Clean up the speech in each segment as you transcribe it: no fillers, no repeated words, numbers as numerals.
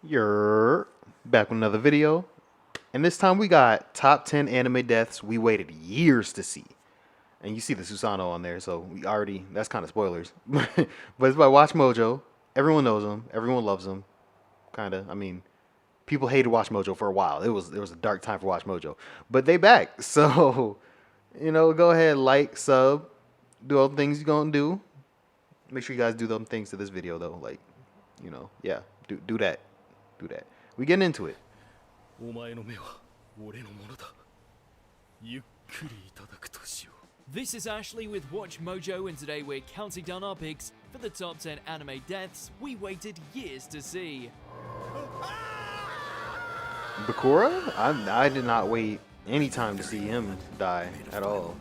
You're back with another video, and this time we got top 10 anime deaths we waited years to see. And you see the Susanoo on there, so we already, that's kind of spoilers. But it's by Watch Mojo. Everyone knows him, everyone loves him, kind of. I mean, people hated Watch Mojo for a while. It was a dark time for Watch Mojo, but they back. So, go ahead, like, sub, do all the things you're gonna do. Make sure you guys do them things to this video though, like, yeah, do that. Do that. We getting into it. お前の目は俺のものだ。ゆっくりいただくとしよう。This is Ashley with Watch Mojo, and today we're counting down our picks for the top 10 anime deaths we waited years to see. Bakura? I did not wait any time to see him die at all.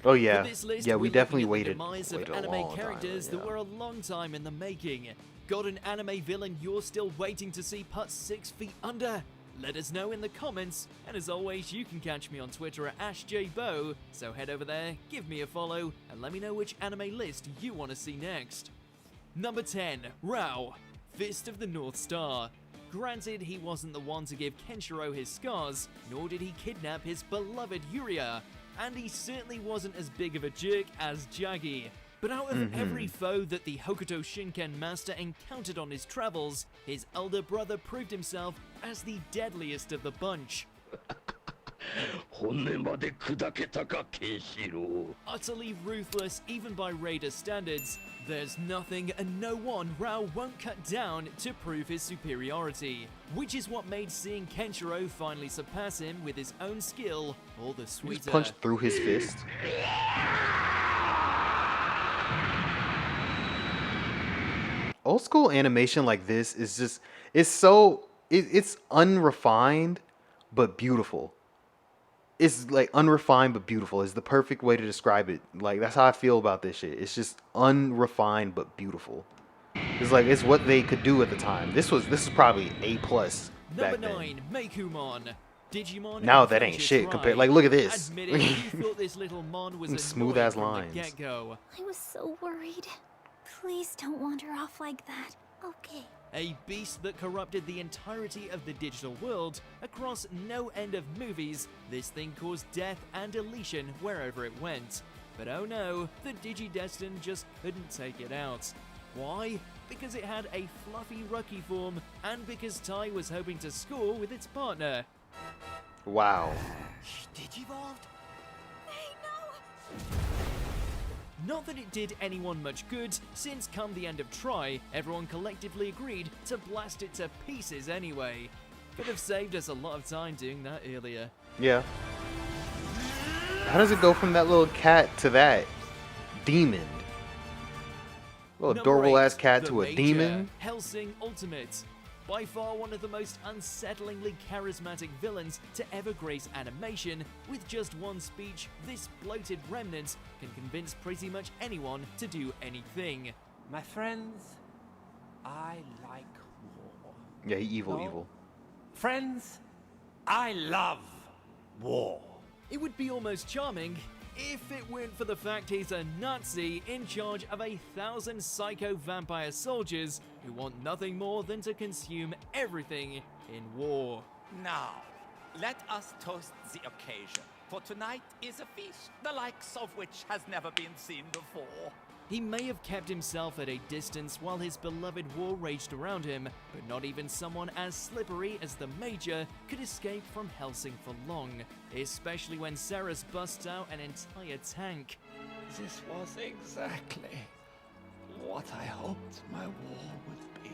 Oh yeah, yeah, we definitely waited The demise of a anime long characters time, that were a long time in the making. Got an anime villain you're still waiting to see put 6 feet under? Let us know in the comments, and as always, you can catch me on Twitter at AshJBo, so head over there, give me a follow, and let me know which anime list you want to see next. Number 10, Rao, Fist of the North Star. Granted, he wasn't the one to give Kenshiro his scars, nor did he kidnap his beloved Yuria, and he certainly wasn't as big of a jerk as Jaggi. But out of every foe that the Hokuto Shinken master encountered on his travels, his elder brother proved himself as the deadliest of the bunch. Utterly ruthless even by Raider standards, there's nothing and no one Rao won't cut down to prove his superiority, which is what made seeing Kenshiro finally surpass him with his own skill all the sweeter. He just punched through his fist. Old school animation like this is just, it's unrefined but beautiful. It's like unrefined but beautiful is the perfect way to describe it. Like, that's how I feel about this shit. It's just unrefined but beautiful. It's like, it's what they could do at the time. This is probably A+ back Number 9, then. Mekumon. Digimon. Now that ain't shit compared. Like, look at this. Admit it, you thought this little mon was Smooth as from lines. the get-go. I was so worried. Please don't wander off like that. Okay. A beast that corrupted the entirety of the digital world across no end of movies, this thing caused death and deletion wherever it went. But oh no, the Digidestin just couldn't take it out. Why? Because it had a fluffy Rucky form, and because Tai was hoping to score with its partner. Wow. Digivolved? Hey, no! Not that it did anyone much good, since come the end of Try, everyone collectively agreed to blast it to pieces anyway. Could have saved us a lot of time doing that earlier. Yeah. How does it go from that little cat to that demon? Little adorable ass cat to a demon? Hellsing Ultimate. By far one of the most unsettlingly charismatic villains to ever grace animation, with just one speech, this bloated remnant can convince pretty much anyone to do anything. My friends, I like war. Yeah, he evil, No. evil. Friends, I love war. It would be almost charming if it weren't for the fact he's a Nazi in charge of 1,000 psycho vampire soldiers who want nothing more than to consume everything in war. Now, let us toast the occasion, for tonight is a feast, the likes of which has never been seen before. He may have kept himself at a distance while his beloved war raged around him, but not even someone as slippery as the Major could escape from Hellsing for long, especially when Ceres busts out an entire tank. This was exactly what I hoped my war would be.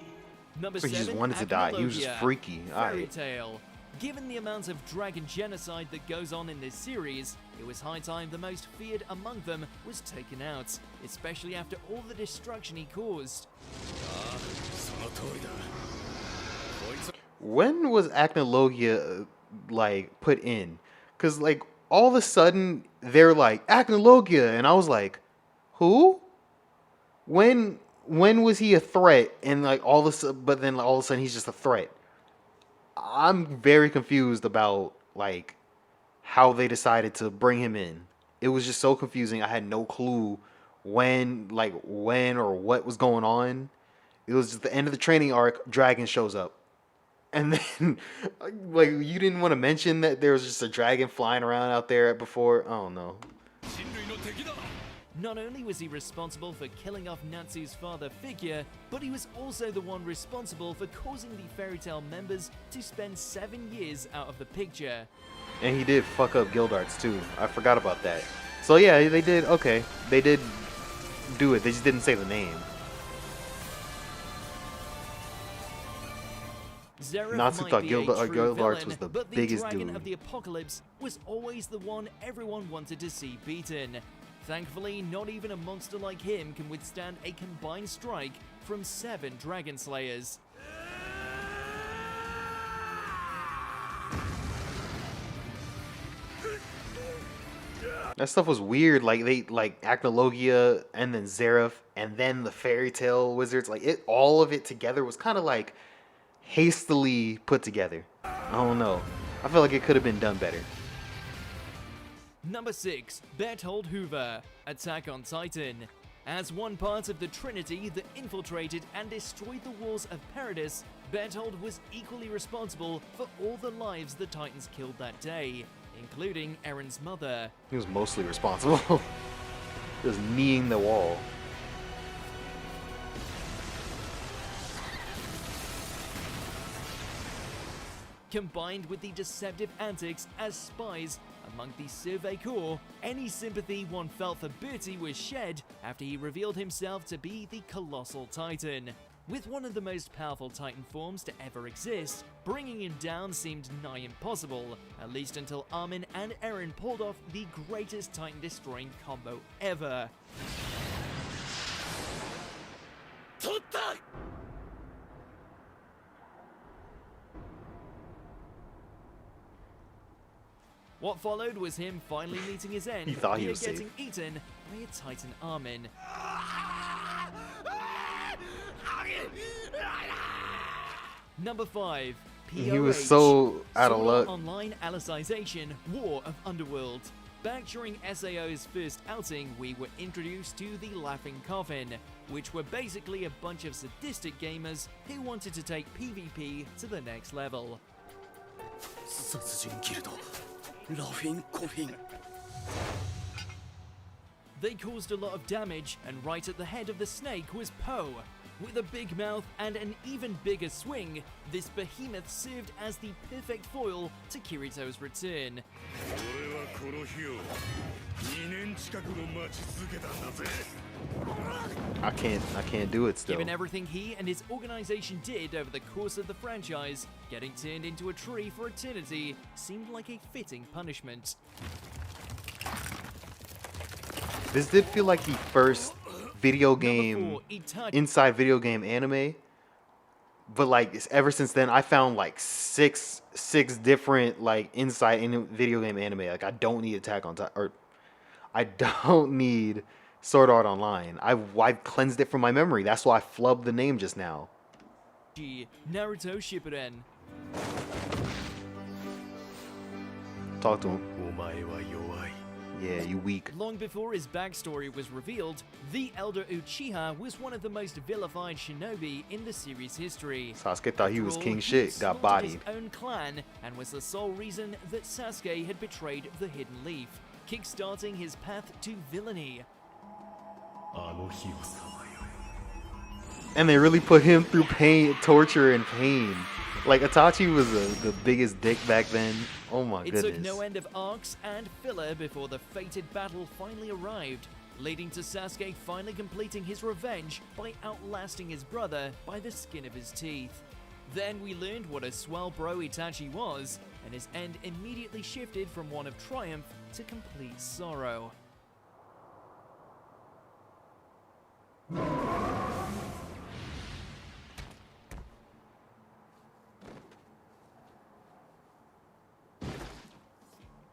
Number So he just 7, wanted to die. He was just Acnologia, freaky. Fairy Alright. Tail. Given the amount of dragon genocide that goes on in this series, it was high time the most feared among them was taken out, especially after all the destruction he caused. When was Acnologia like put in? Cause like all of a sudden they're like Acnologia, and I was like, who? When was he a threat? And like all of a sudden, but then all of a sudden he's just a threat. I'm very confused about like how they decided to bring him in. It was just so confusing. I had no clue when or what was going on. It was just the end of the training arc. Dragon shows up, and then like you didn't want to mention that there was just a dragon flying around out there before. I don't know. Not only was he responsible for killing off Natsu's father figure, but he was also the one responsible for causing the Fairy Tail members to spend 7 years out of the picture. And he did fuck up Gildarts too. I forgot about that. So yeah, they did. Okay, they did do it. They just didn't say the name. Zeref Natsu might thought be a Gildarts true was villain, the but biggest the Dragon dude. of the Apocalypse was always the one everyone wanted to see beaten. Thankfully, not even a monster like him can withstand a combined strike from 7 Dragon Slayers. That stuff was weird. Like they like Acnologia and then Zeref and then the Fairy Tail Wizards. Like it, all of it together was kind of like hastily put together. I don't know. I feel like it could have been done better. Number 6, Berthold Hoover, Attack on Titan. As one part of the Trinity that infiltrated and destroyed the walls of Paradis, Berthold was equally responsible for all the lives the Titans killed that day, including Eren's mother. He was mostly responsible. Just kneeing the wall. Combined with the deceptive antics as spies among the Survey Corps, any sympathy one felt for Bertie was shed after he revealed himself to be the Colossal Titan. With one of the most powerful Titan forms to ever exist, bringing him down seemed nigh impossible, at least until Armin and Eren pulled off the greatest Titan-destroying combo ever. What followed was him finally meeting his end, He thought he via was safe. getting eaten by a Titan Armin. Number 5, He was POH, so out of Sword luck. Art Online Alicization, War of Underworld. Back during SAO's first outing, we were introduced to the Laughing Coffin, which were basically a bunch of sadistic gamers who wanted to take PvP to the next level. 殺人ギルドラフィンコフィン They caused a lot of damage, and right at the head of the snake was Poe. With a big mouth and an even bigger swing, this behemoth served as the perfect foil to Kirito's return. 俺はこの日を2年近くも待ち続けたんだぜ I can't do it still. Given everything he and his organization did over the course of the franchise, getting turned into a tree for eternity seemed like a fitting punishment. This did feel like the first video Number game 4, Itachi. inside video game anime. But like ever since then, I found like six different like inside in video game anime. Like I don't need Attack on Titan, or I don't need Sword Art Online. I've cleansed it from my memory. That's why I flubbed the name just now. Naruto Shippuden. Talk to him. お前は弱い Yeah, you weak. Long before his backstory was revealed, the Elder Uchiha was one of the most vilified shinobi in the series' history. Sasuke thought he was After all, king he shit, got slaughtered bodied. his own clan and was the sole reason that Sasuke had betrayed the Hidden Leaf, kickstarting his path to villainy. あの日をさまよ And they really put him through pain, torture, and pain. Like Itachi was the biggest dick back then. Oh my It goodness. took no end of arcs and filler before the fated battle finally arrived, leading to Sasuke finally completing his revenge by outlasting his brother by the skin of his teeth. Then we learned what a swell bro Itachi was, and his end immediately shifted from one of triumph to complete sorrow.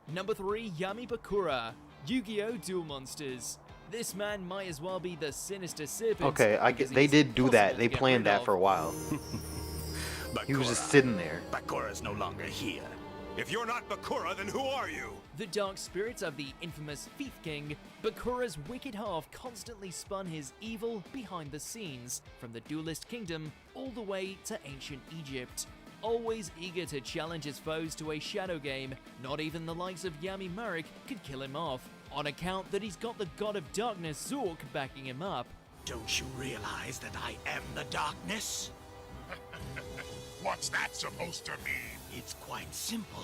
Number 3, Yami Bakura, Yu-Gi-Oh! Duel Monsters. This man might as well be the sinister serpent. Okay, I because get, they he's did do that. impossible They to get planned rid that of. for a while. He was just sitting there. Bakura's no longer here. If you're not Bakura, then who are you? The dark spirit of the infamous Thief King, Bakura's wicked half constantly spun his evil behind the scenes, from the Duelist Kingdom all the way to ancient Egypt. Always eager to challenge his foes to a shadow game, not even the likes of Yami Marik could kill him off, on account that he's got the God of Darkness Zork backing him up. Don't you realize that I am the darkness? What's that supposed to mean? It's quite simple.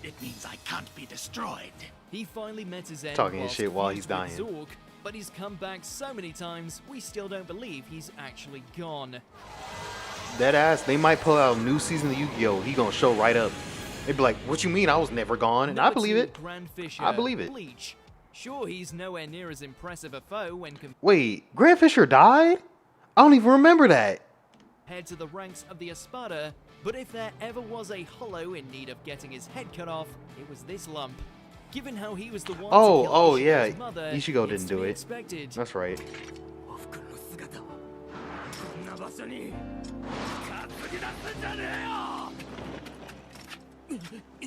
It means I can't be destroyed. He finally met his end Talking his whilst shit while he's fused with dying. Zork, but he's come back so many times, we still don't believe he's actually gone. That ass, they might pull out a new season of Yu-Gi-Oh! He gonna show right up. They'd be like, what you mean I was never gone? And I Number believe 2, it. Grand Fisher, I believe it. Bleach. Sure, he's nowhere near as impressive a foe when Wait, Grand Fisher died? I don't even remember that. compared to the ranks of the Espada, but if there ever was a hollow in need of getting his head cut off, it was this lump. Given how he was the one to kill Ichigo's yeah. mother, Ichigo it's didn't to do be it. expected. That's right. こんな場所に担ぎ出すんじゃねえよ。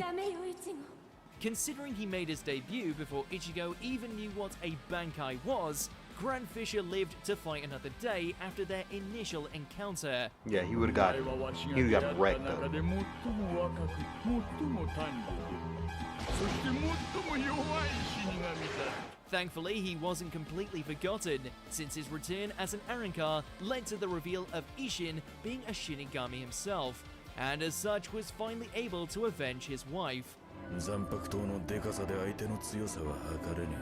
ダメよ、イチゴ。 Considering he made his debut before Ichigo even knew what a Bankai was, Grand Fisher lived to fight another day after their initial encounter. Yeah, he would've got wrecked though. 中で最も若く最も短命そして最も弱い死神だ。 Thankfully, he wasn't completely forgotten, since his return as an Arrancar led to the reveal of Ishin being a Shinigami himself, and as such was finally able to avenge his wife. 残白刀のデカさで相手の強さは測れね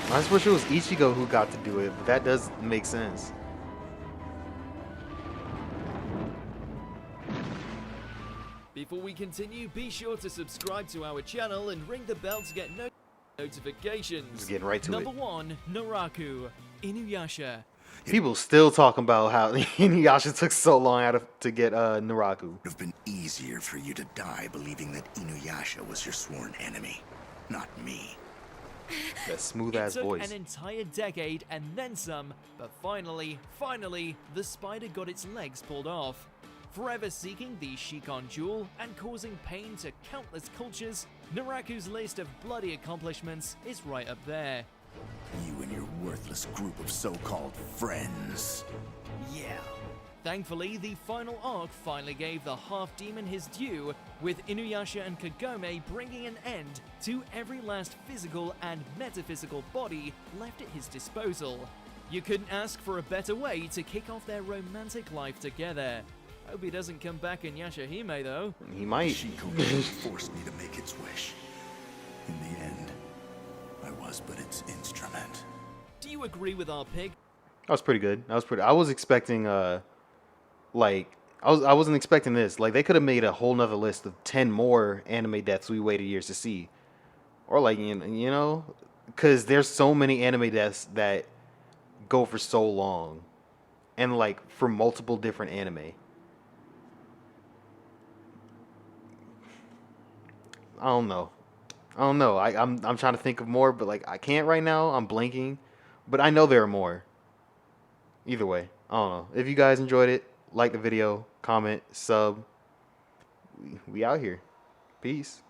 I just wish it was Ichigo who got to do it, but that does make sense. Before we continue, be sure to subscribe to our channel and ring the bell to get notifications. Just getting right to Number it. 1, Naraku, Inuyasha. People still talking about how Inuyasha took so long to get Naraku. It would have been easier for you to die believing that Inuyasha was your sworn enemy, not me. That smooth It ass took voice. an entire decade and then some, but finally, the spider got its legs pulled off. Forever seeking the Shikon Jewel and causing pain to countless cultures, Naraku's list of bloody accomplishments is right up there. You and your worthless group of so-called friends. Yeah. Thankfully, the final arc finally gave the half-demon his due, with Inuyasha and Kagome bringing an end to every last physical and metaphysical body left at his disposal. You couldn't ask for a better way to kick off their romantic life together. Hope he doesn't come back in Yashahime though. He might. Shiko forced me to make its wish. In the end, I was but its instrument. Do you agree with our pick? That was pretty good. I was expecting like I wasn't expecting this. Like they could have made a whole nother list of 10 more anime deaths we waited years to see. Or like you know, cuz there's so many anime deaths that go for so long and like for multiple different anime. I don't know. I'm trying to think of more, but like I can't right now. I'm blanking, but I know there are more. Either way, I don't know. If you guys enjoyed it, like the video, comment, sub. We out here. Peace.